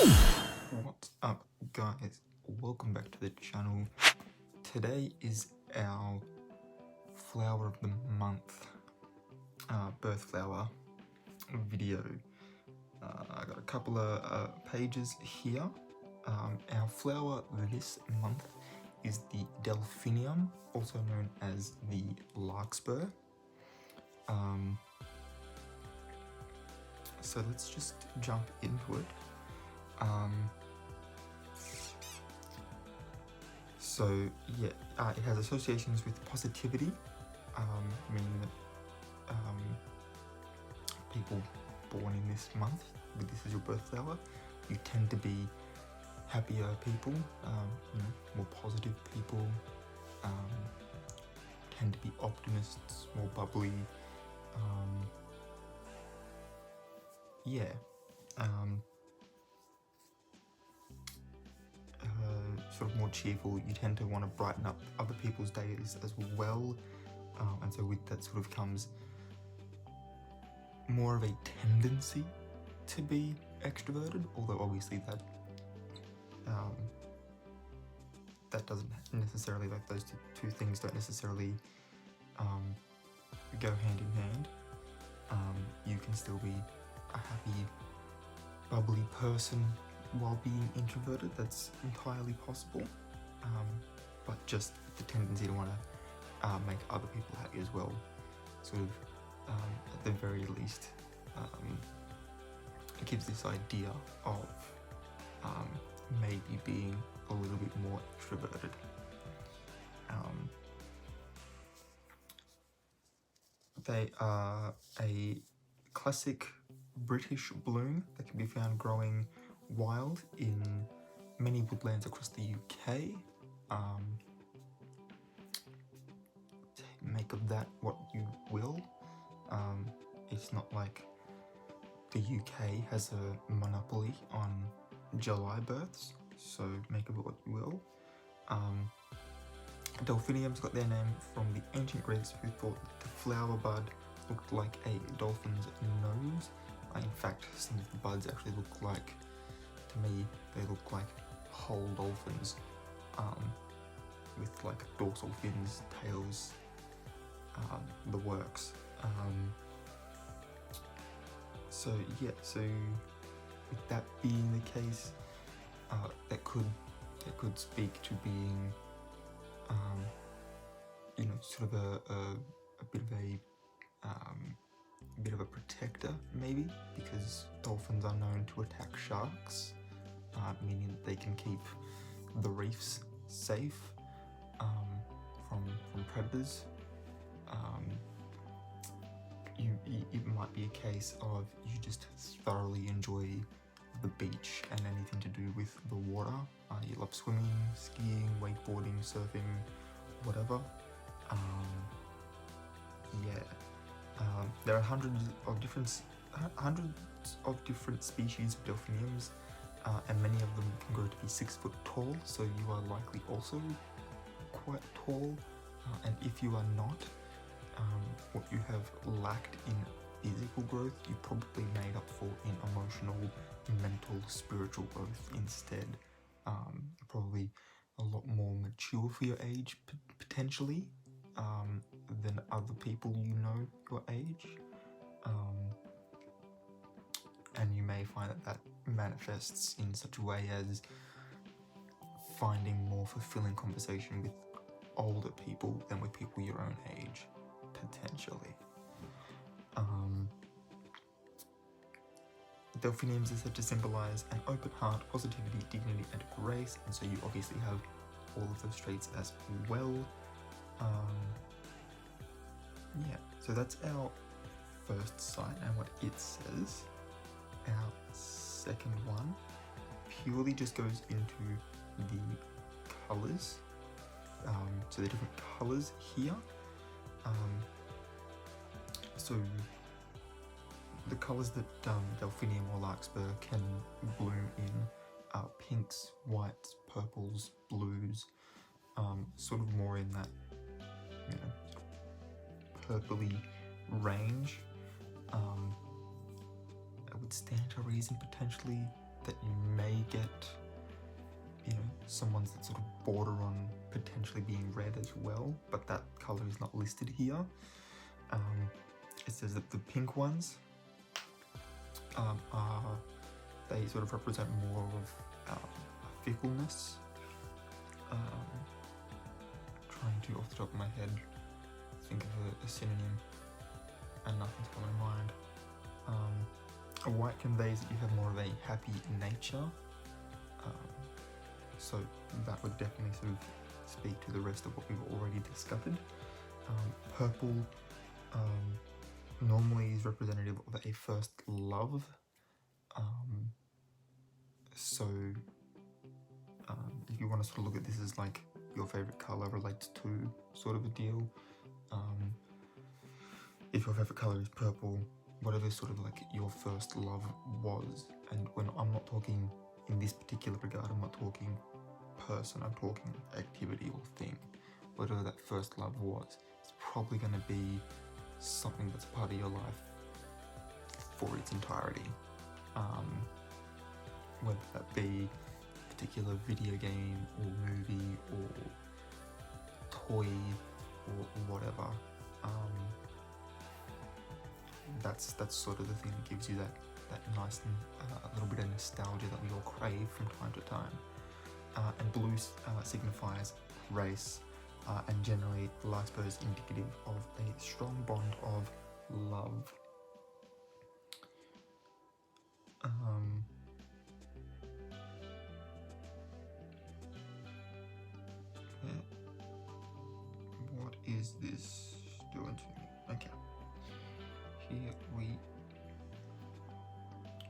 What's up, guys? Welcome back to the channel. Today is our flower of the month, birth flower video. I got a couple of pages here. Our flower this month is the Delphinium, also known as the larkspur. So let's just jump into it. It has associations with positivity, meaning that people born in this month, but this is your birth flower, you tend to be happier people, more positive people, tend to be optimists, more bubbly, sort of more cheerful. You tend to want to brighten up other people's days as well, and so with that sort of comes more of a tendency to be extroverted, although obviously that doesn't necessarily, like, those two things don't necessarily go hand in hand. You can still be a happy, bubbly person while being introverted. That's entirely possible, but just the tendency to want to make other people happy as well, sort of, at the very least, it gives this idea of maybe being a little bit more extroverted. They are a classic British bloom that can be found growing wild in many woodlands across the UK. Make of that what you will. It's not like the UK has a monopoly on July births, so make of it what you will. Delphiniums got their name from the ancient Greeks, who thought the flower bud looked like a dolphin's nose. In fact, some of the buds actually look like, to me, they look like whole dolphins, with like dorsal fins, tails, the works. So with that being the case, that could speak to being, sort of a bit of a protector, maybe, because dolphins are known to attack sharks, meaning that they can keep the reefs safe from predators. It might be a case of you just thoroughly enjoy the beach and anything to do with the water. You love swimming, skiing, wakeboarding, surfing, whatever. There are hundreds of different species of delphiniums, and many of them can grow to be 6 foot tall, so you are likely also quite tall, and if you are not, what you have lacked in physical growth, you probably made up for in emotional, mental, spiritual growth instead. Probably a lot more mature for your age, potentially, than other people you know your age. And you may find that manifests in such a way as finding more fulfilling conversation with older people than with people your own age, potentially. Delphiniums are said to symbolize an open heart, positivity, dignity, and grace, and so you obviously have all of those traits as well. So that's our first sign and what it says. Our second one purely just goes into the colours, so the different colours here. So the colours that Delphinium or larkspur can bloom in are pinks, whites, purples, blues, sort of more in that, purpley range. I would stand to reason potentially that you may get, you know, some ones that sort of border on potentially being red as well, but that color is not listed here. It says that the pink ones they sort of represent more of fickleness. Trying to, off the top of my head, think of a synonym, and nothing's coming to mind. A white conveys that you have more of a happy nature, so that would definitely sort of speak to the rest of what we've already discovered. Purple normally is representative of a first love, so if you want to sort of look at this as like your favorite color relates to sort of a deal, if your favorite color is purple, whatever sort of like your first love was, and when I'm not talking in this particular regard, I'm not talking person, I'm talking activity or thing, whatever that first love was, it's probably going to be something that's part of your life for its entirety, whether that be a particular video game or movie or toy or whatever. That's sort of the thing that gives you that nice little bit of nostalgia that we all crave from time to time. And blue signifies race, and generally larkspur is indicative of a strong bond of love. What is this doing to me? Okay. Here we,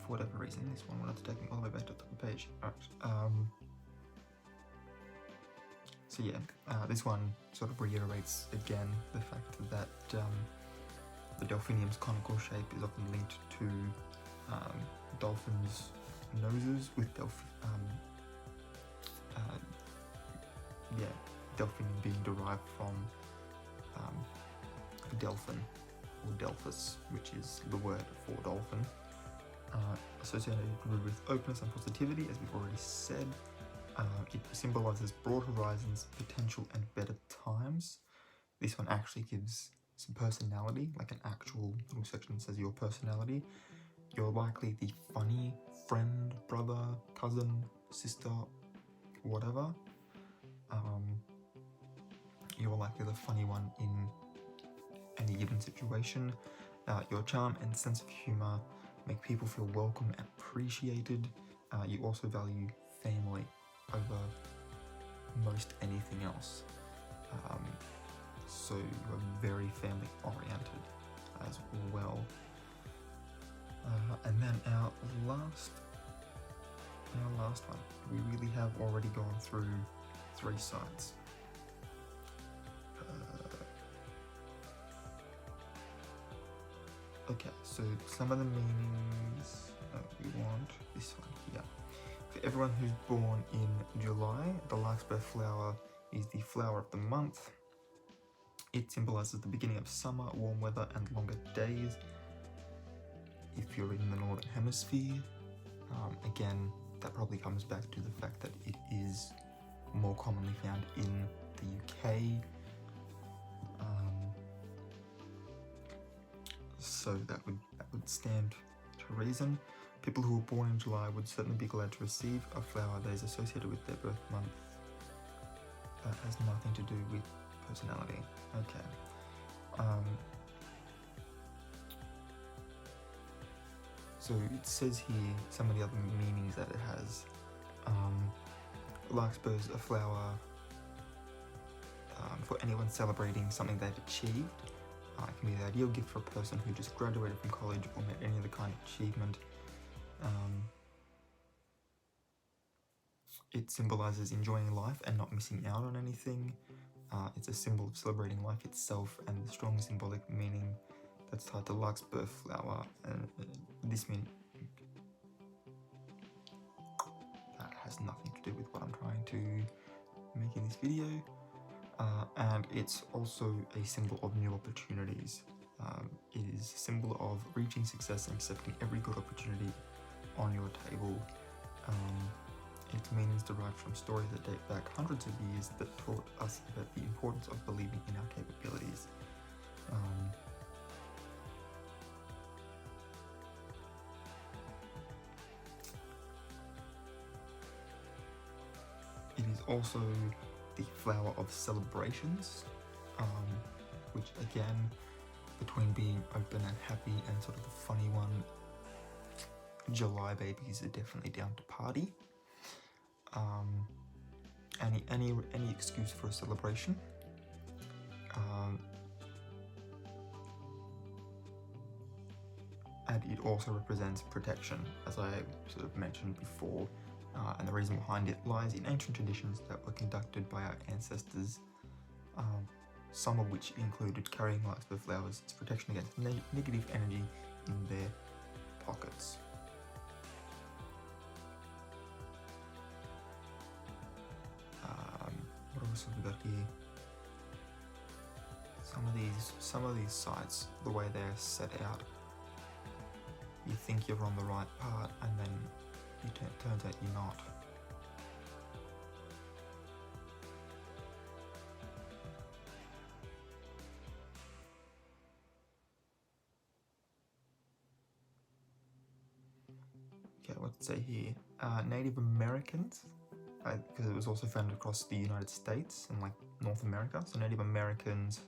for whatever reason, this one wanted to take me all the way back to the top of the page. Alright, so yeah, this one sort of reiterates again the fact that the Delphinium's conical shape is often linked to dolphins' noses, with Delphinium being derived from Delphin, or Delphus, which is the word for dolphin, associated with openness and positivity, as we've already said. It symbolises broad horizons, potential, and better times. This one actually gives some personality, like an actual little section that says your personality. You're likely the funny friend, brother, cousin, sister, whatever. You're likely the funny one in any given situation. Your charm and sense of humour make people feel welcome and appreciated. You also value family over most anything else. So you are very family oriented as well. And then our last one, we really have already gone through 3 sides. Okay, so some of the meanings we want, this one here. For everyone who's born in July, the larkspur flower is the flower of the month. It symbolises the beginning of summer, warm weather and longer days. If you're in the Northern Hemisphere, again, that probably comes back to the fact that it is more commonly found in the UK. So that would stand to reason. People who were born in July would certainly be glad to receive a flower that is associated with their birth month. That has nothing to do with personality. Okay. So it says here some of the other meanings that it has. Larkspur's a flower for anyone celebrating something they've achieved. It can be the ideal gift for a person who just graduated from college or met any other kind of achievement. It symbolises enjoying life and not missing out on anything. It's a symbol of celebrating life itself and the strong symbolic meaning that's tied to larkspur flower. This means that has nothing to do with what I'm trying to make in this video. And it's also a symbol of new opportunities. It is a symbol of reaching success and accepting every good opportunity on your table. Its meanings derived from stories that date back hundreds of years that taught us about the importance of believing in our capabilities. It is also the flower of celebrations, which again, between being open and happy and sort of the funny one, July babies are definitely down to party. Any excuse for a celebration. And it also represents protection, as I sort of mentioned before, and the reason behind it lies in ancient traditions that were conducted by our ancestors, some of which included carrying larkspur flowers as protection against negative energy in their pockets. What else have we got here? Some of these sites, the way they're set out, you think you're on the right part, and then it turns out you're not. Okay, what's it say here? Native Americans, because it was also found across the United States and like North America. So Native Americans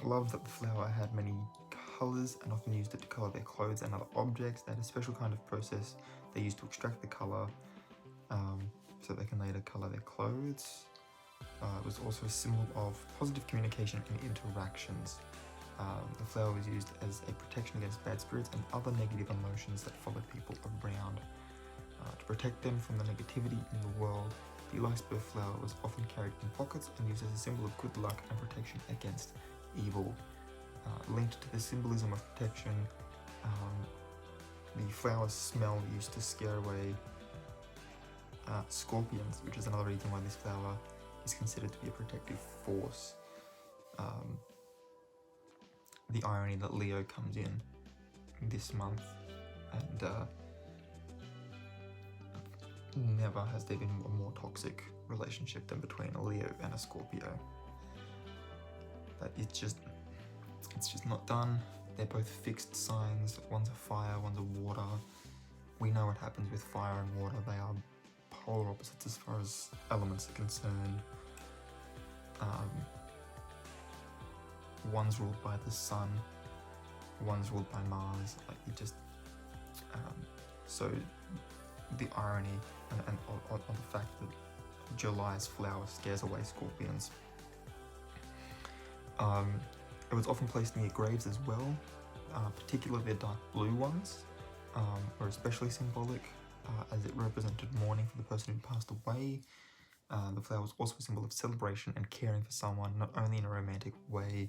loved that the flower had many colours and often used it to colour their clothes and other objects. They had a special kind of process they used to extract the colour so they can later colour their clothes. It was also a symbol of positive communication and interactions. The flower was used as a protection against bad spirits and other negative emotions that followed people around. To protect them from the negativity in the world, the larkspur flower was often carried in pockets and used as a symbol of good luck and protection against evil. Linked to the symbolism of protection, the flower's smell used to scare away scorpions, which is another reason why this flower is considered to be a protective force. The irony that Leo comes in this month, and never has there been a more toxic relationship than between a Leo and a Scorpio. That it's just not done. They're both fixed signs. One's a fire, one's a water. We know what happens with fire and water. They are polar opposites as far as elements are concerned. One's ruled by the sun, one's ruled by Mars. Like it just so the irony and on the fact that July's flower scares away scorpions. It was often placed near graves as well, particularly the dark blue ones, were especially symbolic as it represented mourning for the person who passed away. The flower was also a symbol of celebration and caring for someone, not only in a romantic way.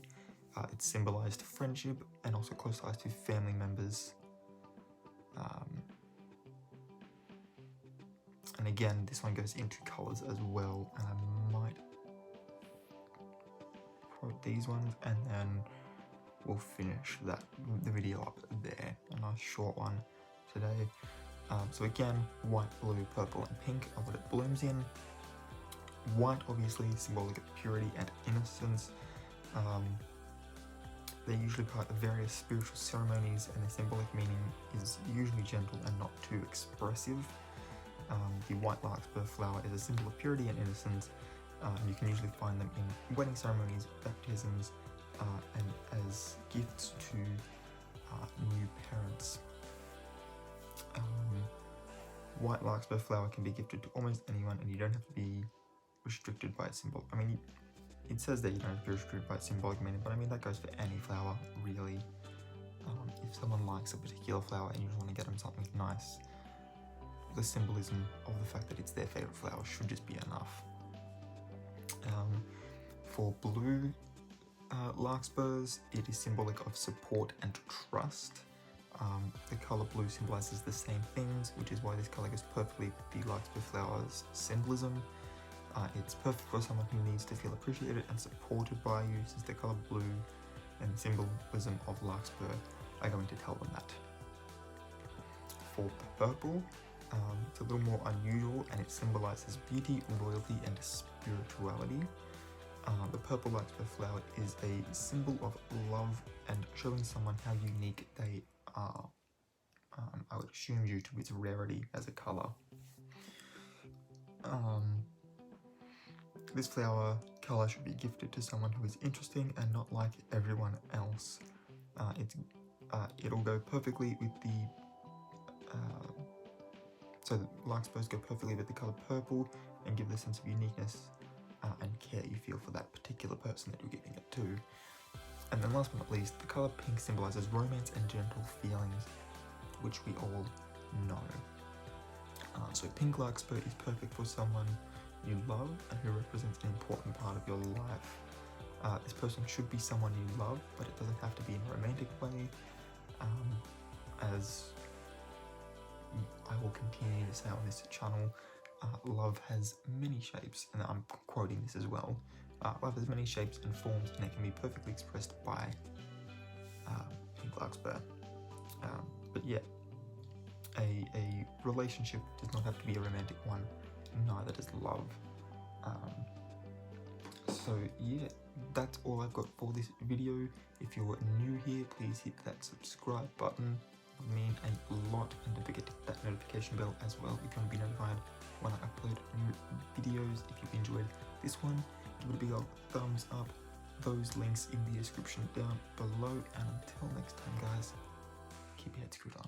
It symbolized friendship and also close ties to family members. And again, this one goes into colors as well, and I might quote these ones, and then we'll finish the video up there. A nice short one today. So again, white, blue, purple, and pink are what it blooms in. White, obviously, symbolic of purity and innocence. They're usually part of various spiritual ceremonies, and their symbolic meaning is usually gentle and not too expressive. The white larkspur flower is a symbol of purity and innocence. You can usually find them in wedding ceremonies, baptisms, and as gifts to new parents. White larkspur flower can be gifted to almost anyone, and you don't have to be restricted by its symbol. I mean, it says that you don't have to be restricted by its symbolic meaning, but I mean that goes for any flower, really. If someone likes a particular flower and you just want to get them something nice, the symbolism of the fact that it's their favorite flower should just be enough. For blue larkspurs, it is symbolic of support and trust. The color blue symbolizes the same things, which is why this color goes perfectly with the larkspur flower's symbolism. It's perfect for someone who needs to feel appreciated and supported by you, since the color blue and the symbolism of larkspur are going to tell them that. for purple. It's a little more unusual, and it symbolizes beauty, royalty, and spirituality. The purple larkspur flower is a symbol of love and showing someone how unique they are. I would assume due to its rarity as a colour. This flower colour should be gifted to someone who is interesting and not like everyone else. It'll go perfectly with the so the larkspurs go perfectly with the colour purple and give the sense of uniqueness and care you feel for that particular person that you're giving it to. And then last but not least, the colour pink symbolises romance and gentle feelings, which we all know. So pink larkspur is perfect for someone you love and who represents an important part of your life. This person should be someone you love, but it doesn't have to be in a romantic way, as I will continue to say on this channel. Love has many shapes, and I'm quoting this as well. Love has many shapes and forms, and it can be perfectly expressed by pink larkspur. But yeah, a relationship does not have to be a romantic one, neither does love. So yeah, that's all I've got for this video. If you're new here, please hit that subscribe button. It would mean a lot, and don't forget to hit that notification bell as well if you want to be notified when I upload new videos. If you enjoyed this one, give it a big old thumbs up. Those links in the description down below, and until next time guys, keep your head screwed on.